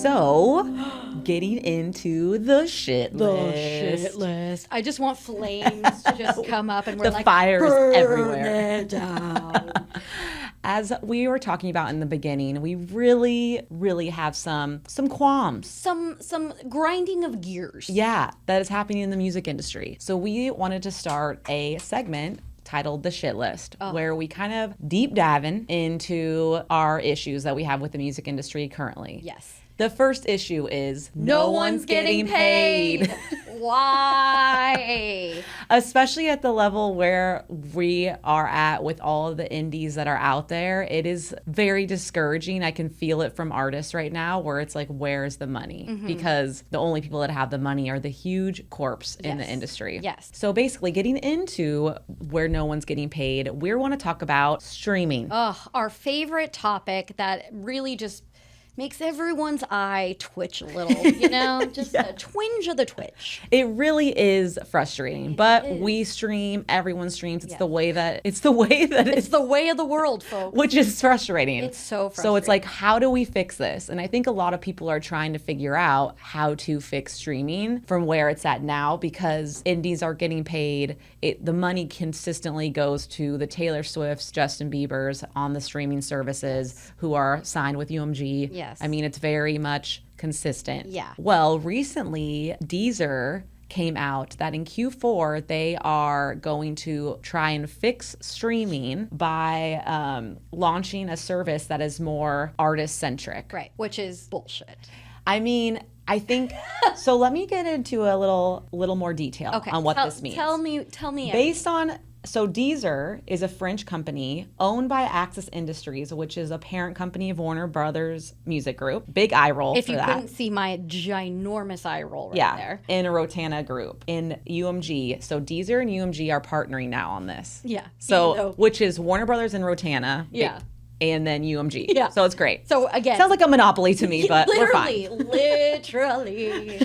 So, getting into the shit list. I just want flames to just come up and we're The fires burn everywhere. it down. As we were talking about in the beginning, we really have some qualms. Some grinding of gears. Yeah, that is happening in the music industry. So we wanted to start a segment titled The Shit List, where we kind of deep diving into our issues that we have with the music industry currently. Yes. The first issue is No one's getting paid. Why? Especially at the level where we are at with all of the indies that are out there. It is very discouraging. I can feel it from artists right now where it's like, where's the money? Because the only people that have the money are the huge corps in the industry. Yes. So basically getting into where no one's getting paid, we want to talk about streaming. Our favorite topic that really just makes everyone's eye twitch a little, just a twinge of the twitch. It really is frustrating, but we stream, everyone streams. It's the way that it's the way of the world, folks. Which is frustrating. It's so frustrating. So it's like, how do we fix this? And I think a lot of people are trying to figure out how to fix streaming from where it's at now, because indies are getting paid. The money consistently goes to the Taylor Swifts, Justin Biebers on the streaming services who are signed with UMG. Yes. I mean, it's very much consistent. Yeah. Well, recently, Deezer came out that in Q4 they are going to try and fix streaming by launching a service that is more artist-centric. Right, which is bullshit. I mean, I think so. Let me get into a little more detail on what this means. Tell me. Based on So Deezer is a French company owned by Axis Industries, which is a parent company of Warner Brothers Music Group. Big eye roll if for you that. couldn't see my ginormous eye roll there. In a Rotana Group, in UMG. So Deezer and UMG are partnering now on this. Yeah. So, which is Warner Brothers and Rotana. Yeah. And then UMG. Yeah. So it's great. So again. Sounds like a monopoly to me, but we're fine. Literally.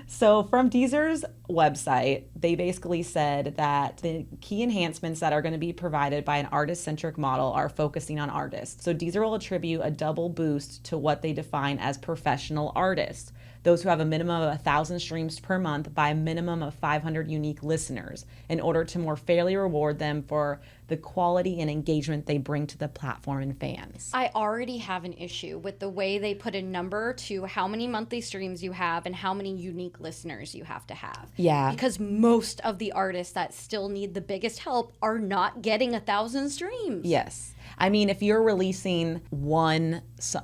So from Deezer's website, they basically said that the key enhancements that are going to be provided by an artist-centric model are focusing on artists. So Deezer will attribute a double boost to what they define as professional artists, those who have a minimum of 1,000 streams per month by a minimum of 500 unique listeners, in order to more fairly reward them for the quality and engagement they bring to the platform and fans. I already have an issue with the way they put a number to how many monthly streams you have and how many unique listeners you have to have. Yeah. Because most of the artists that still need the biggest help are not getting 1,000 streams. Yes. I mean, if you're releasing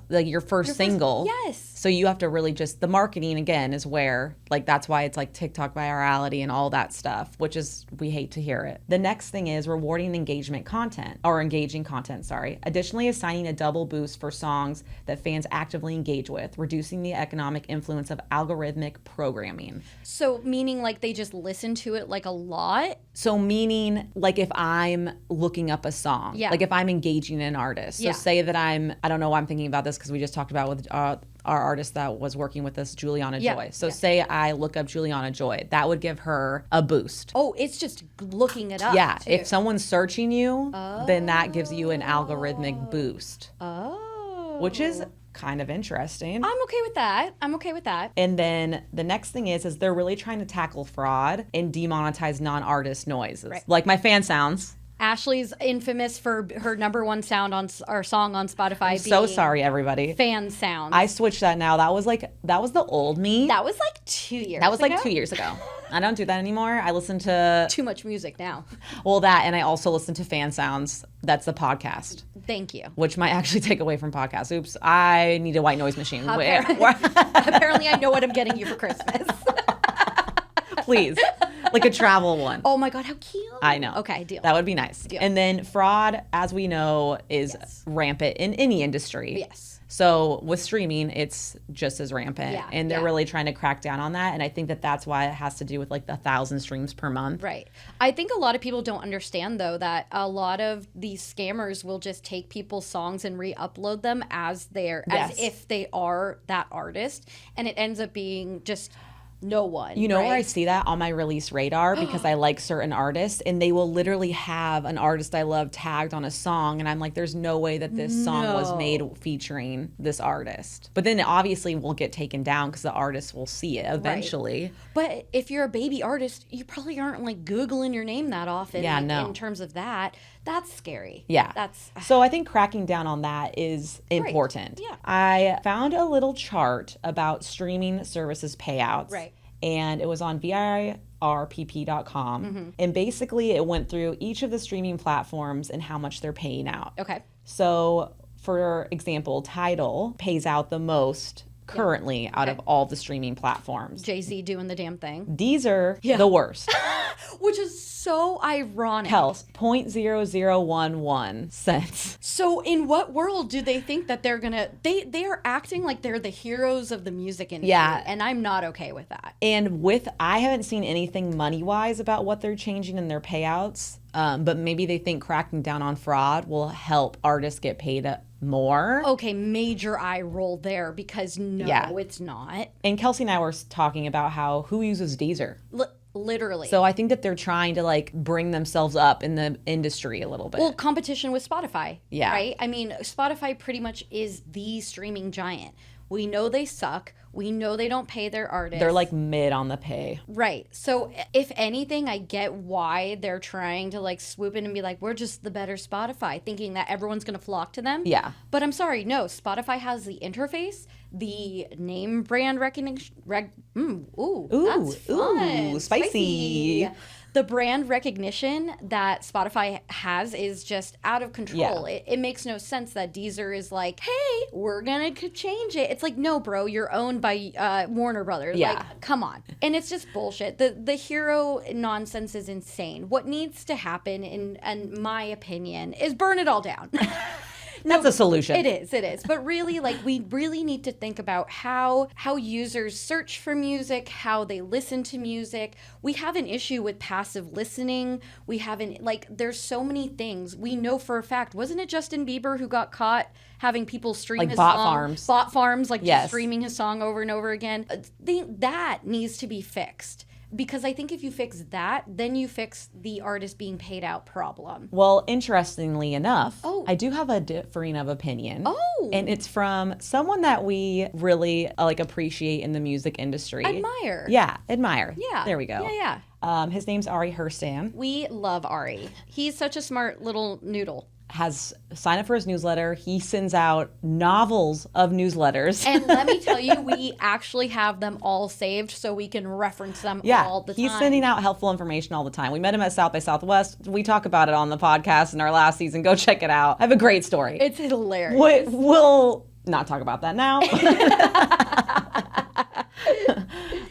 your first single, yes. So you have to really just, the marketing again is where, like, that's why it's like TikTok virality and all that stuff, which is, we hate to hear it. The next thing is rewarding engaging content. Additionally, assigning a double boost for songs that fans actively engage with, reducing the economic influence of algorithmic programming. So meaning like they just listen to it like a lot? So meaning like if I'm looking up a song, like if I'm engaging an artist. So say that I don't know why I'm thinking about this because we just talked about with our artist that was working with us, Juliana Joy. So say I look up Juliana Joy, that would give her a boost. Oh, it's just looking it up. Yeah, too. if someone's searching you, then that gives you an algorithmic boost. Oh. Which is kind of interesting. I'm okay with that. And then the next thing is they're really trying to tackle fraud and demonetize non-artist noises. Right. Like my fan sounds. Ashley's infamous for her number one sound on our song on Spotify. I'm so sorry, everybody. Fan sounds. I switched that now. That was the old me. That was like 2 years ago. That was like 2 years ago. I don't do that anymore. I listen to too much music now. Well, that, and I also listen to fan sounds. That's the podcast. Thank you. Which might actually take away from podcasts. Oops, I need a white noise machine. Apparently I know what I'm getting you for Christmas. Please. Like a travel one. Oh my God, how cute. I know. Okay, deal. That would be nice. Deal. And then fraud, as we know, is rampant in any industry. Yes. So with streaming, it's just as rampant. Yeah, and they're really trying to crack down on that. And I think that that's why it has to do with like the 1,000 streams per month. Right. I think a lot of people don't understand, though, that a lot of these scammers will just take people's songs and re-upload them as if they are that artist. And it ends up being just no one. You know right? where I see that? On my release radar, because I like certain artists, and they will literally have an artist I love tagged on a song, and I'm like, there's no way that this song was made featuring this artist. But then it obviously will get taken down because the artist will see it eventually. Right. But if you're a baby artist, you probably aren't like Googling your name that often. Yeah, no. In terms of that, that's scary. Yeah. That's So I think cracking down on that is important. Yeah. I found a little chart about streaming services payouts. Right. And it was on virpp.com. And basically it went through each of the streaming platforms and how much they're paying out. okay. So for example, Tidal pays out the most currently out of all the streaming platforms. Jay-Z doing the damn thing. Deezer, the worst. Which is so ironic. Health, 0.0011 cents. So in what world do they think that they're gonna they are acting like they're the heroes of the music industry? Yeah. And I'm not okay with that. And I haven't seen anything money-wise about what they're changing in their payouts, but maybe they think cracking down on fraud will help artists get paid more. Okay, major eye roll there because no, it's not. And Kelsey and I were talking about who uses Deezer. Literally. So I think that they're trying to like bring themselves up in the industry a little bit. Well, competition with Spotify. Yeah. Right? I mean, Spotify pretty much is the streaming giant. We know they suck. We know they don't pay their artists. They're like mid on the pay. Right. So if anything, I get why they're trying to like swoop in and be like, we're just the better Spotify, thinking that everyone's going to flock to them. Yeah. But I'm sorry, no. Spotify has the interface, the name brand recognition. That's fun. Spicy. The brand recognition that Spotify has is just out of control. Yeah. It makes no sense that Deezer is like, hey, we're going to change it. It's like, no, bro, you're owned by Warner Brothers. Yeah. Like, come on. And it's just bullshit. The hero nonsense is insane. What needs to happen, in my opinion, is burn it all down. That's a solution. It is. But really, like, we really need to think about how users search for music, how they listen to music. We have an issue with passive listening. We haven't, like, there's so many things. We know for a fact, wasn't it Justin Bieber who got caught having people stream like his bot song? farms. Bot farms, like, Yes. just streaming his song over and over again. I think that needs to be fixed. Because I think if you fix that, then you fix the artist being paid out problem. Well, interestingly enough, Oh. I do have a differing of opinion. Oh. And it's from someone that we really like appreciate in the music industry. Admire. Yeah, admire. Yeah. There we go. Yeah. His name's Ari Hurstan. We love Ari. He's such a smart little noodle. Has signed up for his newsletter. He sends out novels of newsletters. And let me tell you, we actually have them all saved so we can reference them all the time. He's sending out helpful information all the time. We met him at South by Southwest. We talk about it on the podcast in our last season. Go check it out. I have a great story. It's hilarious. We'll not talk about that now.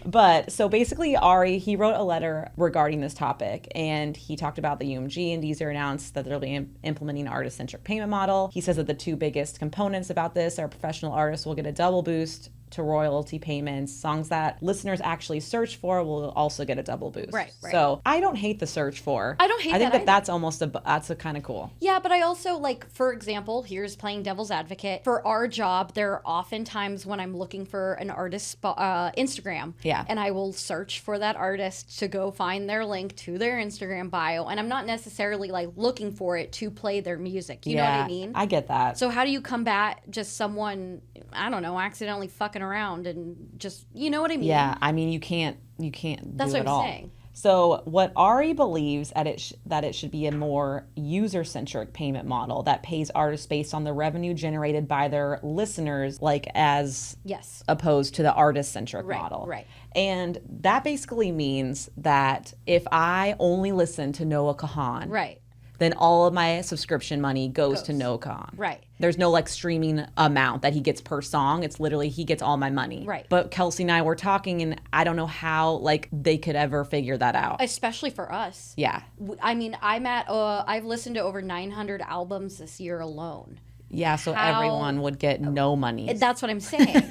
But so basically, Ari, he wrote a letter regarding this topic, and he talked about the UMG, and Deezer announced that they'll be implementing an artist-centric payment model. He says that the two biggest components about this are professional artists will get a double boost to royalty payments. Songs that listeners actually search for will also get a double boost. Right. So I don't hate the search for. I don't hate I think that that that's almost that's a kind of cool. Yeah, but I also, like, for example, here's playing devil's advocate. For our job, there are often times when I'm looking for an artist's Instagram. Yeah. And I will search for that artist to go find their link to their Instagram bio. And I'm not necessarily, like, looking for it to play their music. You know what I mean? I get that. So how do you combat just someone, I don't know, accidentally fucking around and just, you know what I mean? Yeah, I mean, you can't That's do what it I'm all. saying. So what Ari believes that it should be a more user-centric payment model that pays artists based on the revenue generated by their listeners, like as Yes. opposed to the artist-centric model. Right. And that basically means that if I only listen to Noah Kahan, Right. then all of my subscription money goes to Noah Kahan. Right. There's no like streaming amount that he gets per song. It's literally he gets all my money. Right. But Kelsey and I were talking, and I don't know how like they could ever figure that out. Especially for us. Yeah. I mean, I've listened to over 900 albums this year alone. Yeah, so how- everyone would get no money. That's what I'm saying.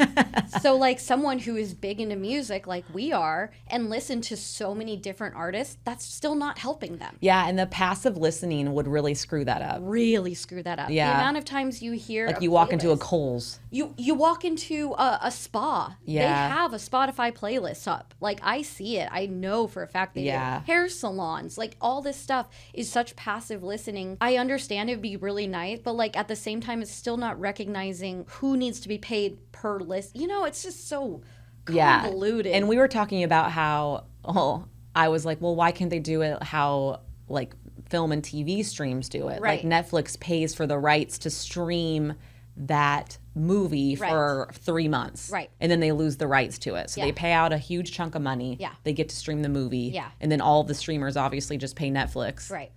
So like someone who is big into music like we are and listen to so many different artists, that's still not helping them. Yeah, and the passive listening would really screw that up. Really screw that up. Yeah. The amount of times you hear Like a you walk into a playlist- Kohl's. You walk into a spa. Yeah. They have a Spotify playlist up. Like I see it. I know for a fact they Yeah. do. Hair salons, like all this stuff is such passive listening. I understand it'd be really nice, but like at the same time, it's still not recognizing who needs to be paid per list. You know, it's just so convoluted. And we were talking about how, I was like, well, why can't they do it how like film and TV streams do it? Right. Like Netflix pays for the rights to stream that movie for 3 months. Right. And then they lose the rights to it. So Yeah. they pay out a huge chunk of money. Yeah. They get to stream the movie. Yeah. And then all of the streamers obviously just pay Netflix. Right.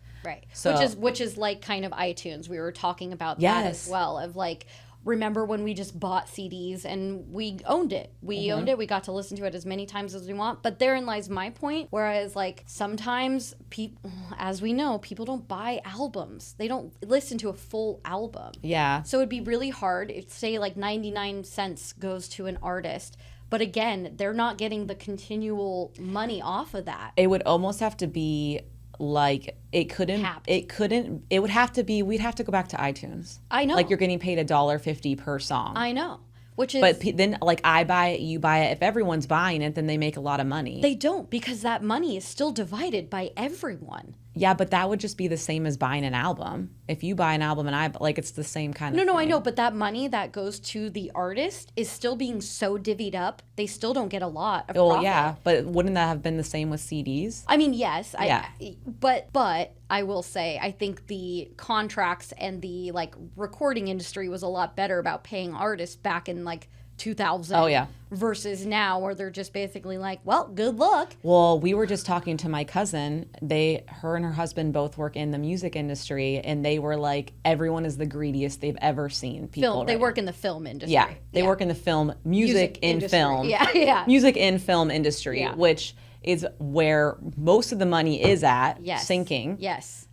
So- which is like kind of iTunes. We were talking about that Yes. as well. Of like, remember when we just bought CDs and we owned it? We owned it. We got to listen to it as many times as we want. But therein lies my point. Whereas like sometimes people, as we know, people don't buy albums. They don't listen to a full album. Yeah. So it'd be really hard if say like 99 cents goes to an artist. But again, they're not getting the continual money off of that. It would almost have to be like it would have to be, we'd have to go back to iTunes. I know. Like you're getting paid $1.50 per song. I know. Which is But then, like, I buy it, you buy it. If everyone's buying it, then they make a lot of money. they don't, because that money is still divided by everyone. Yeah, but that would just be the same as buying an album. If you buy an album and it's the same kind of No, I thing. know, but that money that goes to the artist is still being so divvied up. They still don't get a lot of Well, profit. yeah, but wouldn't that have been the same with CDs? I mean, yes. Yeah. But I will say, I think the contracts and the like recording industry was a lot better about paying artists back in like 2000. Oh, yeah. Versus now, where they're just basically like, well, good luck. Well, we were just talking to my cousin. Her and her husband both work in the music industry, and they were like, everyone is the greediest they've ever seen. People They right work in the film industry. Yeah, they work in the music in industry. film. Yeah. Music in film industry, Yeah. which is where most of the money is at, Yes. sinking. Yes.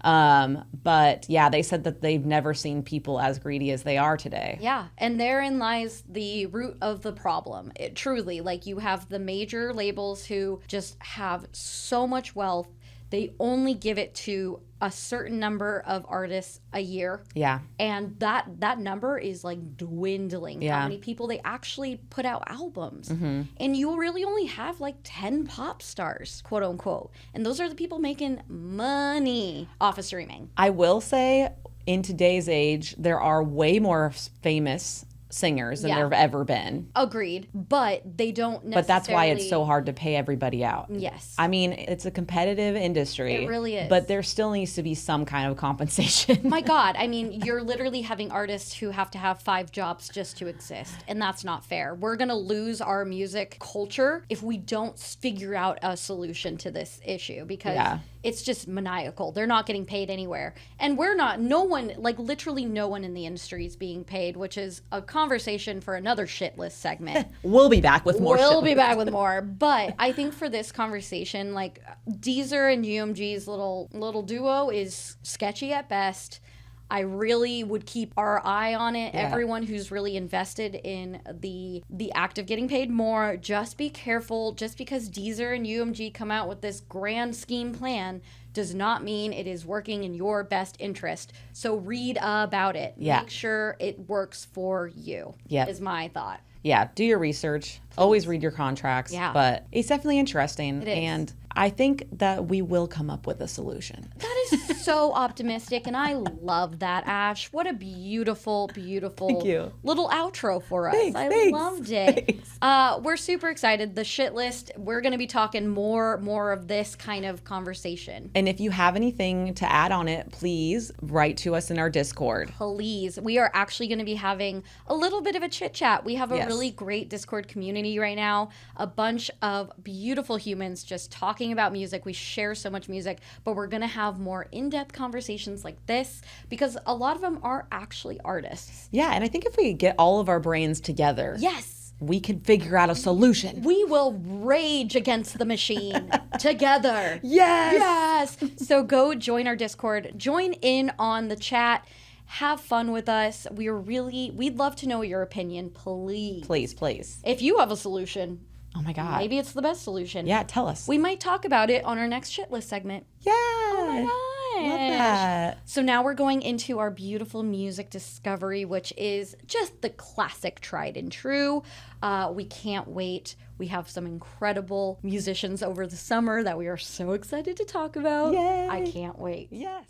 But yeah, they said that they've never seen people as greedy as they are today. Yeah, and therein lies the root of the problem. It truly, like you have the major labels who just have so much wealth. They only give it to a certain number of artists a year. Yeah. And that number is like dwindling. Yeah. How many people they actually put out albums. And you really only have like 10 pop stars, quote unquote. And those are the people making money off of streaming. I will say, in today's age, there are way more famous singers than Yeah. there have ever been. Agreed. But they don't necessarily. But that's why it's so hard to pay everybody out. Yes. I mean, it's a competitive industry. It really is. But there still needs to be some kind of compensation. My God, I mean, you're literally having artists who have to have 5 jobs just to exist, and that's not fair. We're going to lose our music culture if we don't figure out a solution to this issue, because Yeah. it's just maniacal. They're not getting paid anywhere. And we're not, no one, like literally no one in the industry is being paid, which is a conversation for another shit list segment. We'll be back with more We'll shit. be back with more. But I think for this conversation, like Deezer and UMG's little duo is sketchy at best. I really would keep our eye on it. Yeah. Everyone who's really invested in the act of getting paid more, just be careful. Just because Deezer and UMG come out with this grand scheme plan does not mean it is working in your best interest. So read about it. Yeah. Make sure it works for you. Yep. Is my thought. Yeah, do your research. Always read your contracts. Yeah. But it's definitely interesting. It is. And I think that we will come up with a solution. That is so optimistic, and I love that, Ash. What a beautiful, beautiful Thank you. little outro for us. Thanks, I thanks, loved it. thanks. We're super excited. The shit list, we're going to be talking more of this kind of conversation. And if you have anything to add on it, please write to us in our Discord. Please. We are actually going to be having a little bit of a chit chat. We have a Yes. really great Discord community right now. A bunch of beautiful humans just talking about music. We share so much music, but we're going to have more in-depth conversations like this because a lot of them are actually artists. Yeah, and I think if we get all of our brains together, Yes. we can figure out a solution. We will rage against the machine together. Yes! Yes. So go join our Discord, join in on the chat, Have fun with us. We'd love to know your opinion, please. Please. If you have a solution, Oh my God. maybe it's the best solution. Yeah, tell us. We might talk about it on our next shit list segment. Yeah. Oh my gosh. Love that. So now we're going into our beautiful music discovery, which is just the classic tried and true. We can't wait. We have some incredible musicians over the summer that we are so excited to talk about. Yay. I can't wait. Yes.